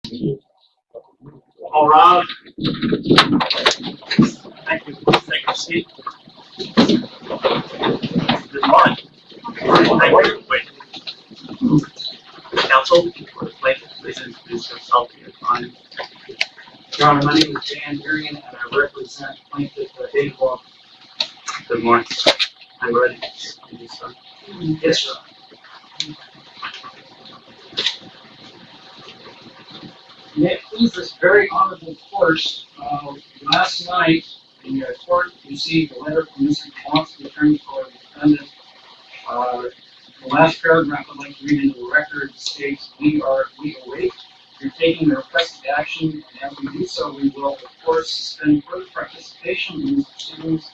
All right. Thank you. Take your seat. Good morning. Thank you. Wait. Counsel, for the plaintiff, please introduce yourself to your client. Your Honor, my name is Dan Durian, and I represent plaintiff David Walker. Good morning, sir. I'm ready to do so. Yes, sir. May it please this very honorable court, last night in your court received a letter from Mr. Blanc, the attorney for the defendant. The last paragraph I'd like to read into the record states, we await your taking the requested action, and as we do so, we will, of course, suspend further participation in these proceedings,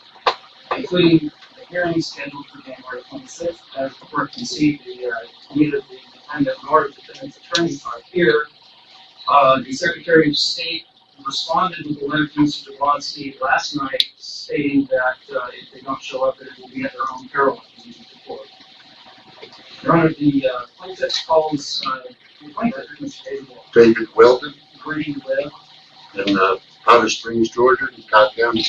including the hearing scheduled for January 26th. As the court can see, neither the defendant nor the defendant's attorneys are here. The Secretary of State responded with a letter to Mr. Jablonski last night stating that if they don't show up, it will be at their own peril if you the court. Your Honor, the plaintiff calls the plaintiff, Mr. David Weldon Where do you live? in Powder Springs, Georgia, in Cobb County.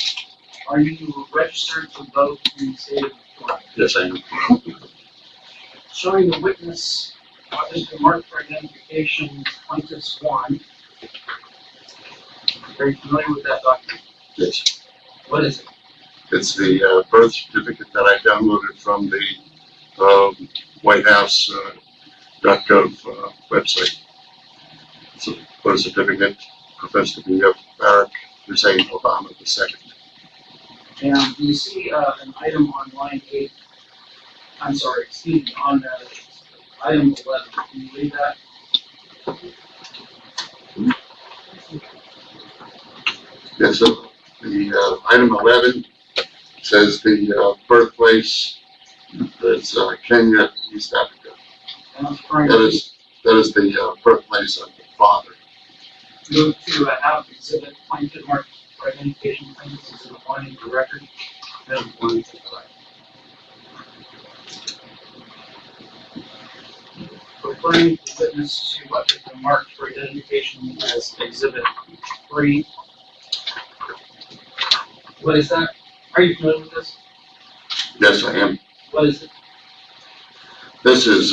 Are you registered to vote in the state of Florida? Yes, I am. Showing the witness what is the mark for identification, plaintiff's one. Are you familiar with that document? Yes. What is it? It's the birth certificate that I downloaded from the White House .gov website. It's a birth certificate professed to be of Barack Hussein Obama II. And you see an item on line 8, I'm sorry, excuse me, on item 11. Can you read that? Yes, so the item 11 says the birthplace is Kenya, East Africa. And I'm referring That to is the birthplace of the father. move to have exhibit plaintiff mark for identification plaintiff exhibit 1 in the record. That is one to the right. Referring the witness to what has been marked for identification as exhibit 3. What is that? Are you familiar with this? Yes, I am. What is it? This is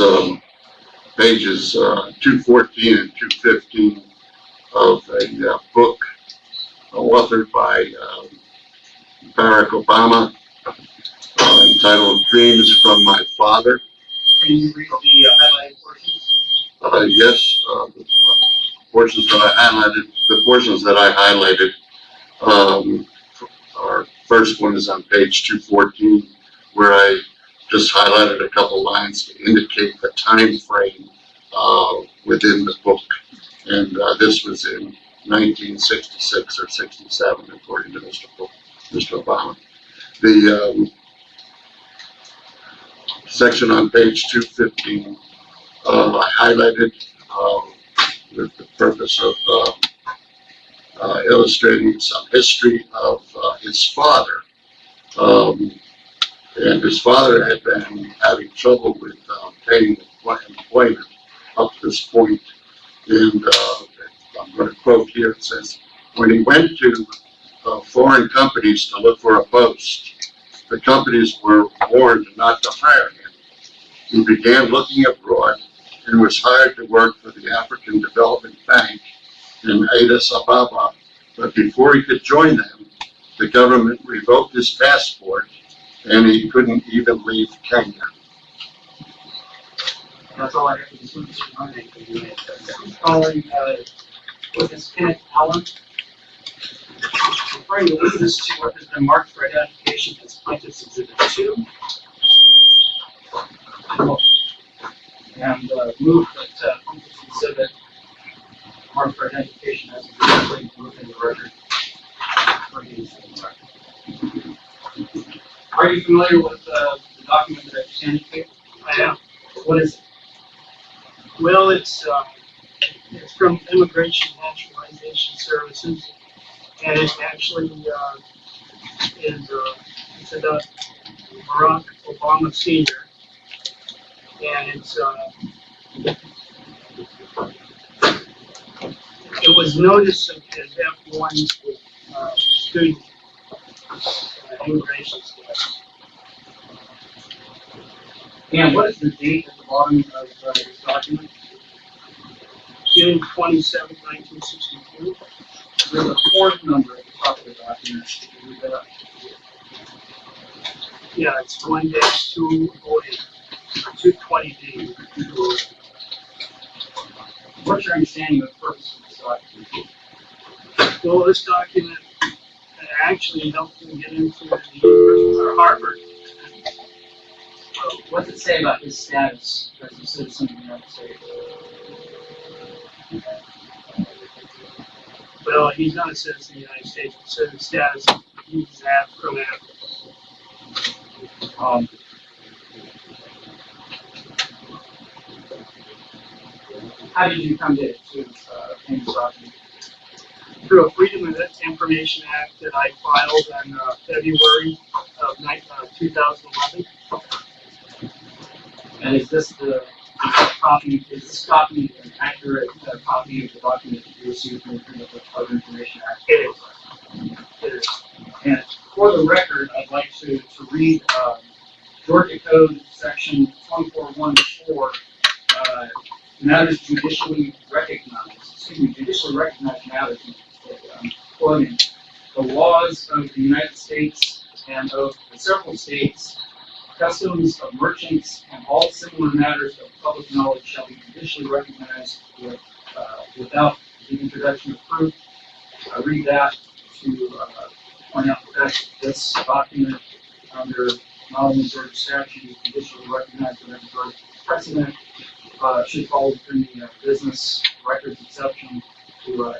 pages 214 and 215 of a book authored by Barack Obama entitled Dreams from My Father. Can you read the highlighted portions? Yes, the portions that I highlighted our first one is on page 214, where I just highlighted a couple lines to indicate the time frame within the book. And this was in 1966 or 67, according to Mr. Obama. The section on page 215, I highlighted with the purpose of illustrating some history of his father. And his father had been having trouble with paying employment up to this point. And I'm going to quote here, it says, when he went to foreign companies to look for a post, the companies were warned not to hire him. He began looking abroad and was hired to work for the African Development Bank in Addis Ababa. But before he could join them, the government revoked his passport and he couldn't even leave Kenya. That's all I have for this witness. Calling witness Kenneth Allen. Referring the witness to what has been marked for identification as plaintiff's exhibit 2. And move that plaintiff's exhibit marked for identification as exhibit 3 within the record. Are you familiar with the document that I just handed to you? I am. What is it? Well, it's from Immigration and Naturalization Services, and it actually it's about Barack Obama Sr. And was notice of his F1 student immigration status. And what is the date at the bottom of this document? June 27, 1962. There's a fourth number at the top of the document. Can you read that? Yeah, it's 1-208, 220D. What's your understanding of the purpose of this document? Well, this document actually helped him get into the University of Harvard. What's it say about his status as a citizen of the United States? Well, he's not a citizen of the United States, but so his status, he's from Africa. How did you come to obtain this document? Through a Freedom of Information Act that I filed in February of 2011. And is this copy an accurate copy of the document that you received from the Freedom of Other Information Act? It is. It is. And for the record, I'd like to read Georgia Code section 2414, matters judicially recognized matters, I'm quoting, the laws of the United States and of the several states, customs of merchants, and all similar matters of public knowledge shall be judicially recognized without the introduction of proof. I read that to point out that this document, under not only Georgia statute, is judicially recognized but under Georgia precedent, should fall within the business records exception to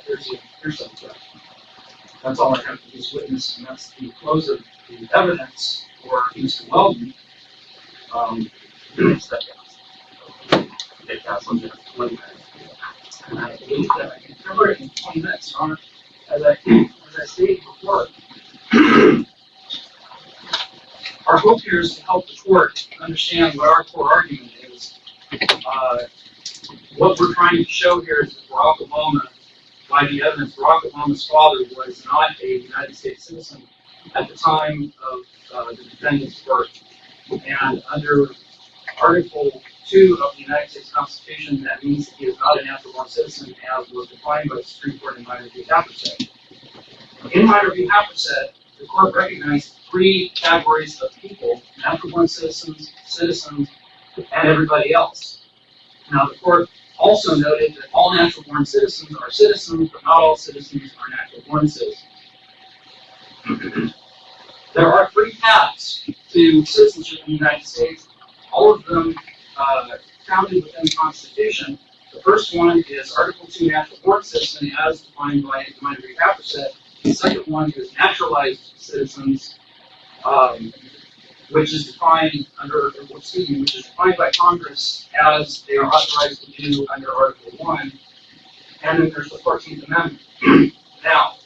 hearsay theft. That's all I have for this witness, and that's the close of the evidence for Mr. Weldon. Take that one, 20 minutes. And I believe that I can cover it in 20 minutes, Your Honor. As I stated before, our hope here is to help the court understand what our core argument is. What we're trying to show here is that Barack Obama, by the evidence, Barack Obama's father was not a United States citizen at the time of the defendant's birth. And under Article 2 of the United States Constitution, that means that he is not a natural-born citizen, as was defined by the Supreme Court in Minor v. Happersett. In Minor v. Happersett, the court recognized three categories of people: natural-born citizens, and everybody else. Now, the court also noted that all natural-born citizens are citizens, but not all citizens are natural-born citizens. There are three paths to citizenship in the United States, all of them founded within the Constitution. The first one is Article 2, natural-born citizen, as defined by Minor v. Happersett. The second one is naturalized citizens, which is defined by Congress as they are authorized to do under Article 1. And then there's the 14th Amendment. Now,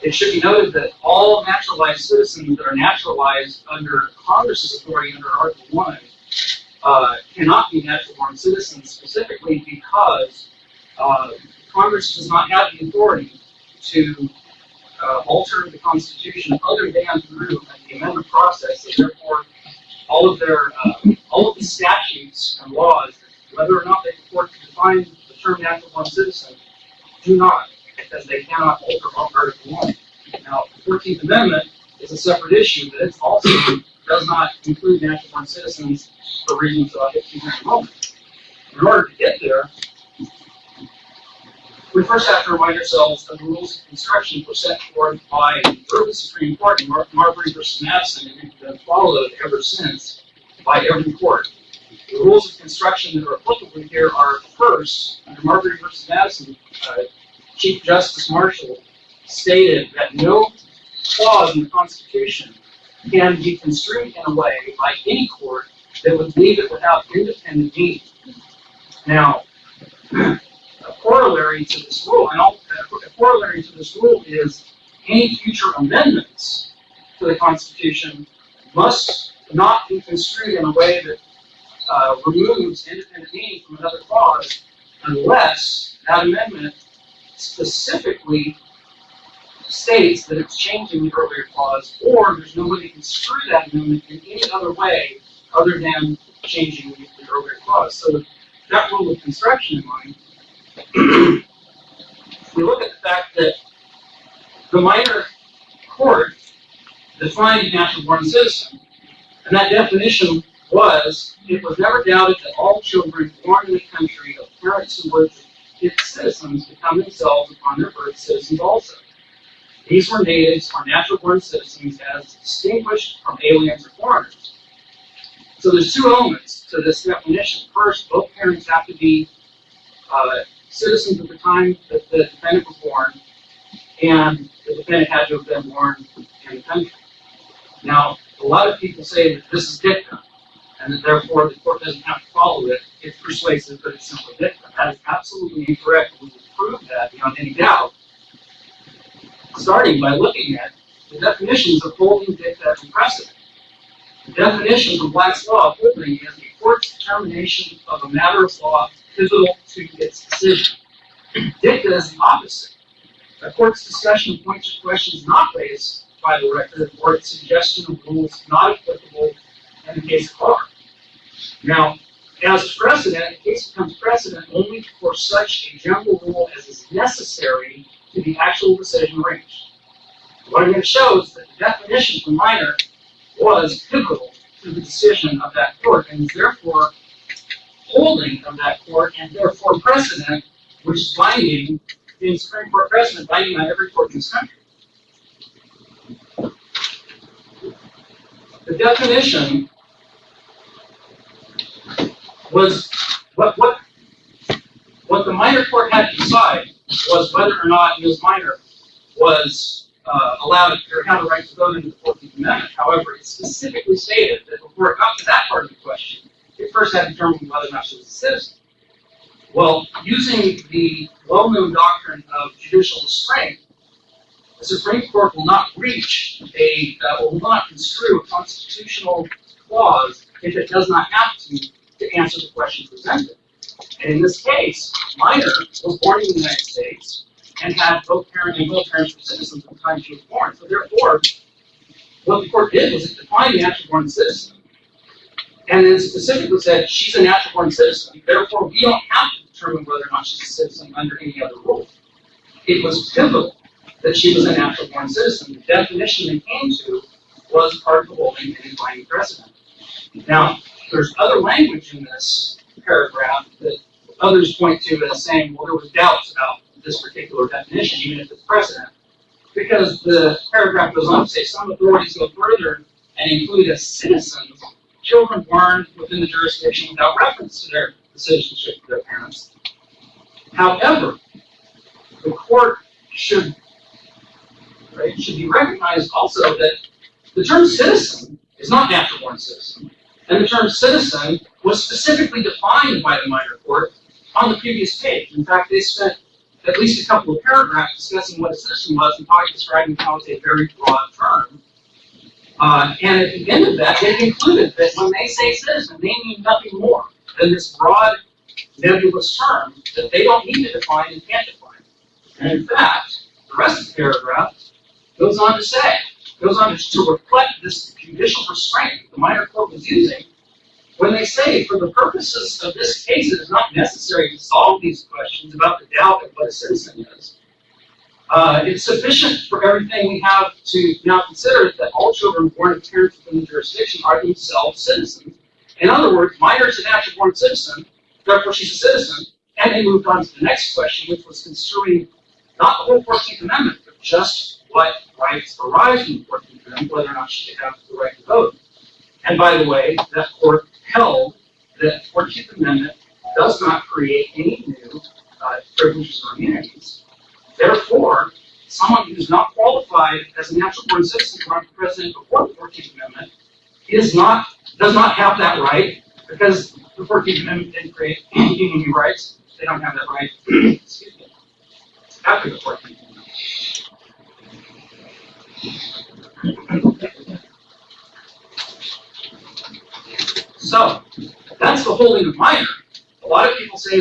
it should be noted that all naturalized citizens that are naturalized under Congress's authority under Article 1 cannot be natural-born citizens, specifically because Congress does not have the authority to alter the Constitution other than through the amendment process. So therefore, all of the statutes and laws, whether or not they purport to define the term natural-born citizen, do not, because they cannot alter Article 1. Now, the 14th Amendment is a separate issue, but it also does not include natural-born citizens for reasons that I'll get to here in a moment. In order to get there, we first have to remind ourselves that the rules of construction were set forth by the early Supreme Court in Marbury v. Madison, and have been followed ever since by every court. The rules of construction that are applicable here are, first, under Marbury v. Madison, Chief Justice Marshall stated that no clause in the Constitution can be construed in a way by any court that would leave it without independent meaning. Now, a corollary to this rule, is any future amendments to the Constitution must not be construed in a way that removes independent meaning from another clause, unless that amendment specifically states that it's changing the earlier clause, or there's no way to construe that amendment in any other way other than changing the earlier clause. So with that rule of construction in mind, we look at the fact that the minor court defined natural-born citizen, and that definition was, it was never doubted that all children born in the country of parents who were its citizens become themselves upon their birth citizens also. These were natives or natural-born citizens as distinguished from aliens or foreigners. So there's two elements to this definition. First, both parents have to be citizens at the time that the defendant was born, and the defendant had to have been born in the country. Now, a lot of people say that this is dicta, and that therefore the court doesn't have to follow it. It's persuasive, but it's simply dicta. That is absolutely incorrect. We will prove that beyond any doubt, starting by looking at the definitions of holding, dicta, and precedent. The definition of Black's law of holding is a court's determination of a matter of law pivotal to its decision. Dicta is the opposite. A court's discussion of points or questions not raised by the record, or its suggestion of rules not applicable in the case of harm. Now, as precedent, a case becomes precedent only for such a general rule as is necessary to the actual decision reached. What I'm going to show is that the definition for minor was pivotal to the decision of that court, and is therefore holding of that court, and therefore precedent, which is binding in Supreme Court precedent, binding on every court in this country. The definition was what the minor court had to decide was whether or not Ms. Minor was allowed or had a right to vote in the 14th Amendment. However, it specifically stated that before it got to that part of the question, it first had to determine whether or not she was a citizen. Well, using the well-known doctrine of judicial restraint, the Supreme Court will not will not construe a constitutional clause if it does not have to answer the question presented. And in this case, Minor was born in the United States and had both parents were citizens at the time she was born. So therefore, what the court did was it defined the natural-born citizen, and then specifically said she's a natural-born citizen. Therefore, we don't have to determine whether or not she's a citizen under any other rule. It was pivotal that she was a natural-born citizen. The definition they came to was part of the holding and binding precedent. Now, there's other language in this paragraph that others point to as saying, well, there was doubts about this particular definition, even if it's precedent, because the paragraph goes on to say some authorities go further and include as citizens children born within the jurisdiction without reference to their citizenship of their parents. However, the court should be recognized also that the term citizen is not natural-born citizen, and the term citizen was specifically defined by the minor court on the previous page. In fact, they spent at least a couple of paragraphs discussing what a citizen was and probably describing how it's a very broad term. And at the end of that, they concluded that when they say citizen, they mean nothing more than this broad, nebulous term that they don't need to define and can't define. And in fact, the rest of the paragraph goes on to reflect this judicial restraint that the minor court was using when they say, for the purposes of this case, it is not necessary to solve these questions about the doubt of what a citizen is. It's sufficient for everything we have to now consider that all children born of parents within the jurisdiction are themselves citizens. In other words, Minor is a natural-born citizen, therefore she's a citizen, and they moved on to the next question, which was construing not the whole 14th Amendment, but just what rights arise from the 14th Amendment, whether or not she should have the right to vote. And by the way, that court held that the 14th Amendment does not create any new privileges or immunities. Therefore, someone who is not qualified as a natural-born citizen to run for president before the 14th Amendment does not have that right, because the 14th Amendment didn't create any new rights. They don't have that right excuse me, after the 14th Amendment. So, that's the holding of Minor. A lot of people say